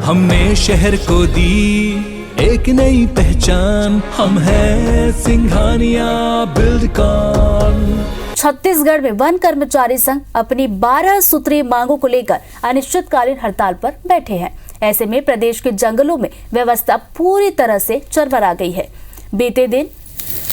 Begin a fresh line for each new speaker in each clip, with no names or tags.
हमने शहर को दी एक नई पहचान, हम है सिंघानिया बिल्डकॉन।
छत्तीसगढ़ में वन कर्मचारी संघ अपनी 12 सूत्रीय मांगों को लेकर अनिश्चितकालीन हड़ताल पर बैठे हैं। ऐसे में प्रदेश के जंगलों में व्यवस्था पूरी तरह से चरमरा गई है। बीते दिन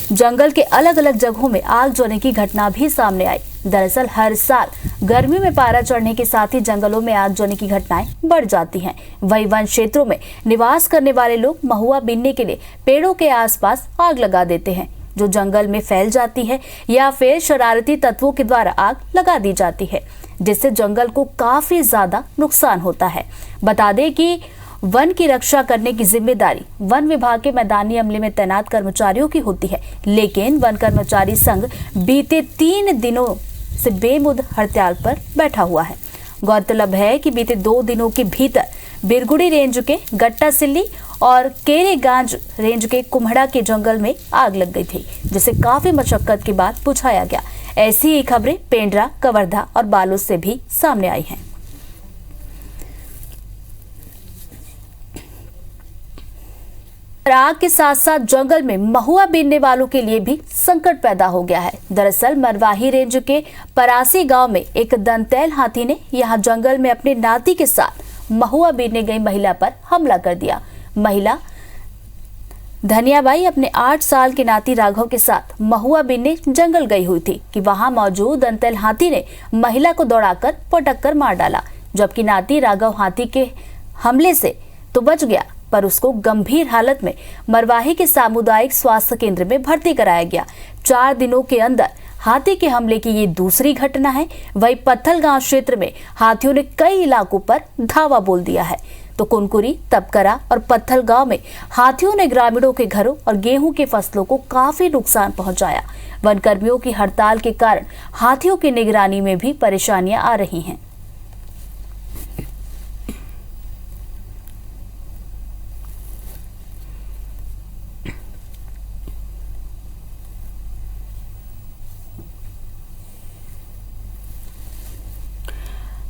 जंगल के अलग अलग जगहों में आग जलने की घटना भी सामने आई। दरअसल हर साल गर्मी में पारा चढ़ने के साथ ही जंगलों में आग जलने की घटनाएं बढ़ जाती हैं। वहीं वन क्षेत्रों में निवास करने वाले लोग महुआ बीनने के लिए पेड़ों के आसपास आग लगा देते हैं, जो जंगल में फैल जाती है, या फिर शरारती तत्वों के द्वारा आग लगा दी जाती है, जिससे जंगल को काफी ज्यादा नुकसान होता है। बता दें कि वन की रक्षा करने की जिम्मेदारी वन विभाग के मैदानी अमले में तैनात कर्मचारियों की होती है, लेकिन वन कर्मचारी संघ बीते 3 दिनों से बेमुद हड़ताल पर बैठा हुआ है। गौरतलब है कि बीते 2 दिनों के भीतर बिरगुड़ी रेंज के गट्टा सिल्ली और केरेगांज रेंज के कुम्हड़ा के जंगल में आग लग गई थी, जिसे काफी मशक्कत के बाद बुझाया गया। ऐसी ही खबरें पेंड्रा, कवर्धा और बालोद से भी सामने आई हैं। आग के साथ साथ जंगल में महुआ बीनने वालों के लिए भी संकट पैदा हो गया है। दरअसल मरवाही रेंज के परासी गांव में एक दंतैल हाथी ने यहां जंगल में अपने नाती के साथ महुआ बीनने गई महिला पर हमला कर दिया। महिला धनियाबाई अपने 8 साल के नाती राघव के साथ महुआ बीनने जंगल गई हुई थी कि वहां मौजूद दंतैल हाथी ने महिला को दौड़ाकर पटक कर मार डाला, जबकि नाती राघव हाथी के हमले से तो बच गया, पर उसको गंभीर हालत में मरवाही के सामुदायिक स्वास्थ्य केंद्र में भर्ती कराया गया। 4 दिनों के अंदर हाथी के हमले की ये दूसरी घटना है। वहीं पत्थलगांव क्षेत्र में हाथियों ने कई इलाकों पर धावा बोल दिया है। तो कुनकुरी, तपकरा और पत्थलगांव में हाथियों ने ग्रामीणों के घरों और गेहूं के फसलों को काफी नुकसान पहुंचाया। वन कर्मियों की हड़ताल के कारण हाथियों की निगरानी में भी परेशानियां आ रही हैं।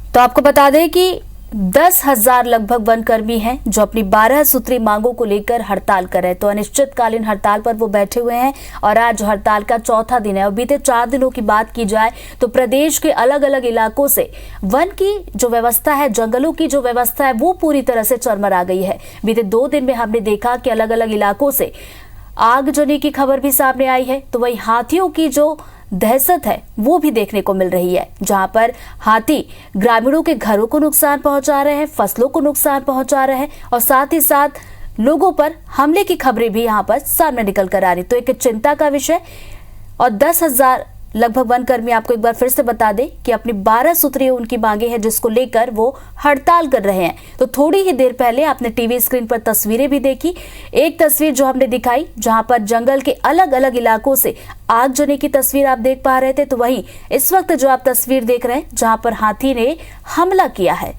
तो आपको बता दें कि 10,000 लगभग वनकर्मी हैं जो अपनी 12 सूत्री मांगों को लेकर हड़ताल कर रहे हैं। तो अनिश्चितकालीन हड़ताल पर वो बैठे हुए हैं और आज हड़ताल का चौथा दिन है। और बीते 4 दिनों की बात की जाए तो प्रदेश के अलग अलग इलाकों से वन की जो व्यवस्था है, जंगलों की जो व्यवस्था है, वो पूरी तरह से चरमरा गई है। बीते 2 दिन में हमने देखा कि अलग अलग इलाकों से आग जलने की खबर भी सामने आई है। तो वही हाथियों की जो दहशत है वो भी देखने को मिल रही है, जहां पर हाथी ग्रामीणों के घरों को नुकसान पहुंचा रहे हैं, फसलों को नुकसान पहुंचा रहे हैं और साथ ही साथ लोगों पर हमले की खबरें भी यहां पर सामने निकल कर आ रही। तो एक चिंता का विषय। और 10,000 लगभग वनकर्मी, आपको एक बार फिर से बता दें कि अपनी 12 सूत्रीय उनकी मांगे हैं जिसको लेकर वो हड़ताल कर रहे हैं। तो थोड़ी ही देर पहले आपने टीवी स्क्रीन पर तस्वीरें भी देखी। एक तस्वीर जो हमने दिखाई जहां पर जंगल के अलग अलग इलाकों से आग जलने की तस्वीर आप देख पा रहे थे। तो वहीं इस वक्त जो आप तस्वीर देख रहे हैं जहां पर हाथी ने हमला किया है।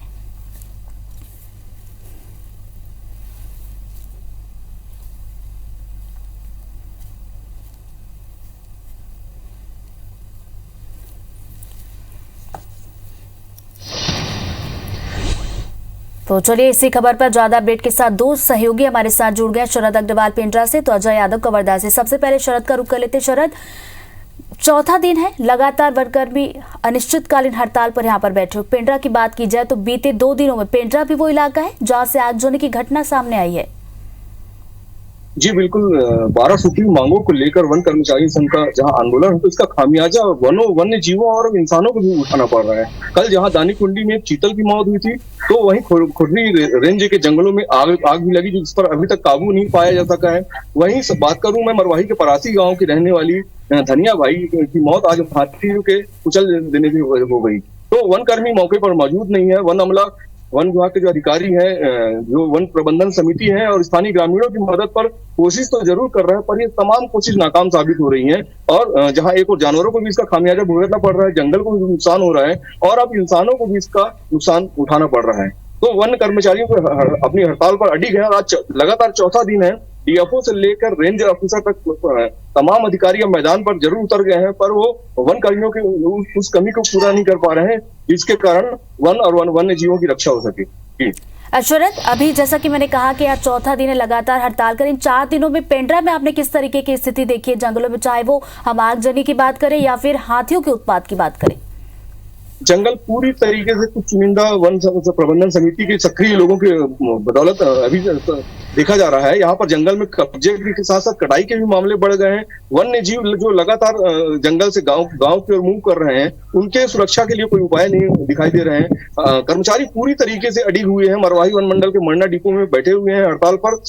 तो चलिए इसी खबर पर ज्यादा अपडेट के साथ 2 सहयोगी हमारे साथ जुड़ गए। शरद अग्रवाल पेंड्रा से तो अजय यादव कवर्धा से। सबसे पहले शरद का रुख कर लेते। शरद, चौथा दिन है लगातार वनकर्मी अनिश्चितकालीन हड़ताल पर यहाँ पर बैठे। पेंड्रा की बात की जाए तो बीते 2 दिनों में पेंड्रा भी वो इलाका है जहां से आग जलने की घटना सामने आई है।
जी बिल्कुल, 12 सूत्री मांगों को लेकर वन कर्मचारी संघ का जहां आंदोलन है तो इसका खामियाजा वन्य जीवों और इंसानों को भी उठाना पड़ रहा है। कल जहां दानीकुंडी में चीतल की मौत हुई थी, तो वहीं खुर्नी रेंज के जंगलों में आग भी लगी, जिस पर अभी तक काबू नहीं पाया जा सका है। वहीं बात करूं मैं मरवाही के परासी गांव की रहने वाली धनियाबाई की मौत आज हाथियों के कुचल देने की हो गई। तो वन कर्मी मौके पर मौजूद नहीं है। वन अमला, वन विभाग के जो अधिकारी हैं, जो वन प्रबंधन समिति है और स्थानीय ग्रामीणों की मदद पर कोशिश तो जरूर कर रहे हैं, पर ये तमाम कोशिश नाकाम साबित हो रही हैं। और जहां एक और जानवरों को भी इसका खामियाजा भुगतना पड़ रहा है, जंगल को भी नुकसान हो रहा है और अब इंसानों को भी इसका नुकसान उठाना पड़ रहा है। तो वन कर्मचारियों को अपनी हड़ताल पर अडिग है और आज लगातार चौथा दिन है। डीएफओ से लेकर रेंज ऑफिसर तक तमाम अधिकारी अब मैदान पर जरूर उतर गए हैं, पर वो वन कर्मियों की उस कमी को पूरा नहीं कर पा रहे हैं, जिसके कारण वन और वन्य जीवों की रक्षा हो सके।
शरद, अभी जैसा कि मैंने कहा कि आज चौथा दिन है लगातार हड़ताल कर, इन 4 दिनों में पेंड्रा में आपने किस तरीके की स्थिति देखी है जंगलों में, चाहे वो हम आगजनी की बात करें या फिर हाथियों के उत्पात की बात करें?
जंगल पूरी तरीके से कुछ चुनिंदा वन प्रबंधन समिति के सक्रिय लोगों की बदौलत अभी देखा जा रहा है। यहाँ पर जंगल में कब्जे के साथ साथ कटाई के भी मामले बढ़ गए हैं। वन्य जीव जो लगातार जंगल से गांव की ओर मूव कर रहे हैं, उनके सुरक्षा के लिए कोई उपाय नहीं दिखाई दे रहे हैं। कर्मचारी पूरी तरीके से अड़ी हुए हैं, मरवाही वन मंडल के मरना डिपो में बैठे हुए हैं हड़ताल पर।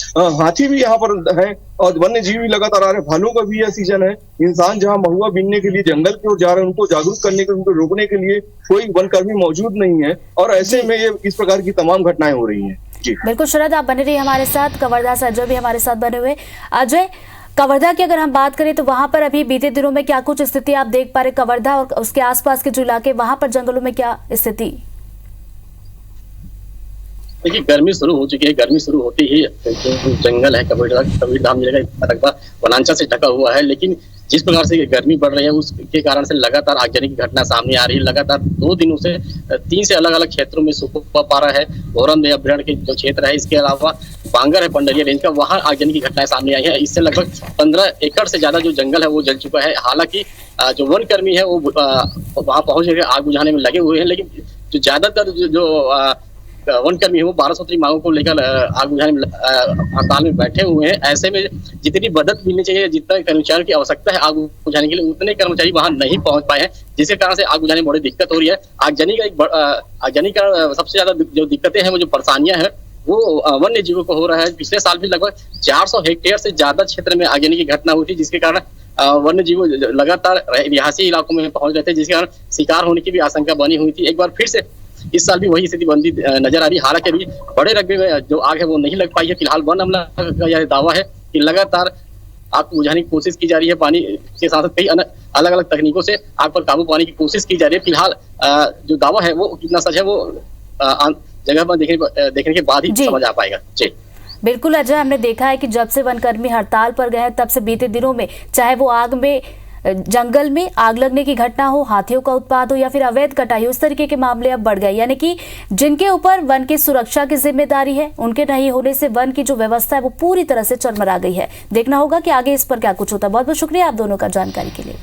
हाथी भी यहाँ पर है और वन्य जीव भी लगातार आ रहे हैं। भालू का भी यह सीजन है। इंसान जहाँ महुआ बीनने के लिए जंगल की ओर जा रहे हैं, उनको जागरूक करने के, उनको रोकने के लिए कोई वनकर्मी मौजूद नहीं है और ऐसे में ये इस प्रकार की तमाम घटनाएं हो रही हैं। जी
बिल्कुल शरद, आप बने रहिए हमारे साथ। कवर्धा से अजय भी हमारे साथ बने हुए। अजय, कवर्धा की अगर हम बात करें तो वहां पर अभी बीते दिनों में क्या कुछ स्थिति आप देख पा रहे? कवर्धा और उसके आसपास के जो इलाके, वहां पर जंगलों में क्या स्थिति?
देखिए, गर्मी शुरू हो चुकी है। गर्मी शुरू होती ही जो जंगल है कबीरधाम जिले का रकबा वनांचल से ढका हुआ है, लेकिन जिस प्रकार से गर्मी बढ़ रही है उसके कारण से लगातार आगजनी की घटना सामने आ रही है। लगातार 2 दिनों से 3 से अलग अलग क्षेत्रों में सुपा पारा है, भोरमदेव अभ्यारण्य के जो क्षेत्र है, इसके अलावा बांगर है पंडरिया रेंज का, वहाँ आगजनी की घटनाएं सामने आई है। इससे लगभग 15 एकड़ से ज्यादा जो जंगल है वो जल चुका है। हालांकि जो वन कर्मी है वो वहां पहुंच गए, आग बुझाने में लगे हुए हैं, लेकिन जो ज्यादातर जो वन कर्मी है वो 12 सूत्री मांगों को लेकर आग बुझाने में हड़ताल में बैठे हुए हैं। ऐसे में जितनी मदद मिलनी चाहिए, जितना कर्मचारियों की आवश्यकता है आग बुझाने के लिए, उतने कर्मचारी वहां नहीं पहुंच पाए हैं, जिसके कारण से आग बुझाने में बड़ी दिक्कत हो रही है। आगजनी का सबसे ज्यादा जो दिक्कतें हैं, वो जो परेशानियां हैं, वो वन्य जीवों को हो रहा है। पिछले साल भी लगभग 400 हेक्टेयर से ज्यादा क्षेत्र में आगजनी की घटना हुई थी, जिसके कारण वन्य जीव लगातार रिहायशी इलाकों में पहुंच रहे थे, जिसके कारण शिकार होने की भी आशंका बनी हुई थी। एक बार फिर से इस साल भी वही स्थिति बनती नजर आ रही है। हालांकि अभी बड़े रकबे में जो आग है वो नहीं लग पाई है। फिलहाल वन अमला का यह दावा है कि लगातार आग को बुझाने की कोशिश की जा रही है। पानी के साथ साथ कई अलग अलग तकनीकों से आग पर काबू पाने की कोशिश की जा रही है। फिलहाल जो दावा है वो कितना सच है वो जगह पर देखने के बाद ही समझ आ पाएगा। जी
बिल्कुल अजय, हमने देखा है कि जब से वनकर्मी हड़ताल पर गए हैं तब से बीते दिनों में, चाहे वो आग में जंगल में आग लगने की घटना हो, हाथियों का उत्पात हो या फिर अवैध कटाई हो, इस तरीके के मामले अब बढ़ गए। यानी कि जिनके ऊपर वन की सुरक्षा की जिम्मेदारी है, उनके नहीं होने से वन की जो व्यवस्था है वो पूरी तरह से चरमरा गई है। देखना होगा कि आगे इस पर क्या कुछ होता है। बहुत बहुत शुक्रिया आप दोनों का जानकारी के लिए।